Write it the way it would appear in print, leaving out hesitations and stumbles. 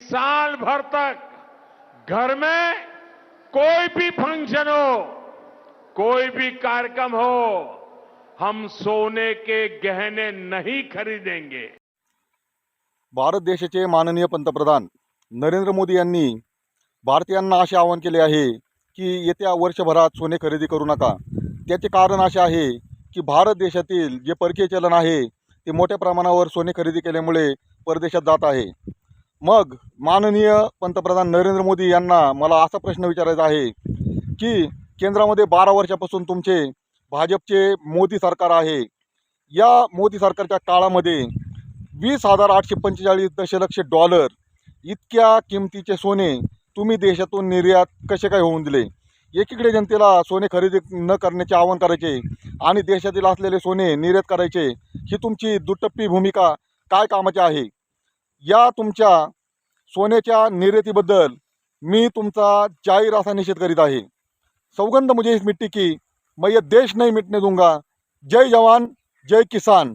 साल भर तक घर में कोई भी फंक्शन हो, कोई भी कार्यक्रम हो, हम सोने के गहने नहीं खरीदेंगे। भारत देशाचे माननीय पंतप्रधान नरेंद्र मोदी यांनी भारतीयांना असे आवाहन केले आहे की येत्या वर्षभरात सोने खरेदी करू नका। त्याचे कारण असे आहे की भारत देशातील जे परकीय चलन आहे ते मोठ्या प्रमाणावर सोने खरेदी केल्यामुळे परदेशात जात आहे। मग माननीय पंतप्रधान नरेंद्र मोदी यांना मला असा प्रश्न विचारायचा आहे की केंद्रामध्ये 12 वर्षापासून तुमचे भाजपचे मोदी सरकार आहे। या मोदी सरकारच्या काळामध्ये 20,845 दशलक्ष डॉलर इतक्या किमतीचे सोने तुम्ही देशातून निर्यात कसे काय होऊन दिले। एकीकडे जनतेला सोने खरेदी न करण्याचे आवाहन करायचे आणि देशातील असलेले सोने निर्यात करायचे, ही तुमची दुटप्पी भूमिका काय कामाची आहे। या तुमच्या सोन्याच्या निर्यातीबद्दल मी तुमचा जाहीर असा निषेध करीत आहे। सौगंध मुझे इस मिट्टी की, मैं ये देश नहीं मिटने दूंगा। जय जवान जय किसान।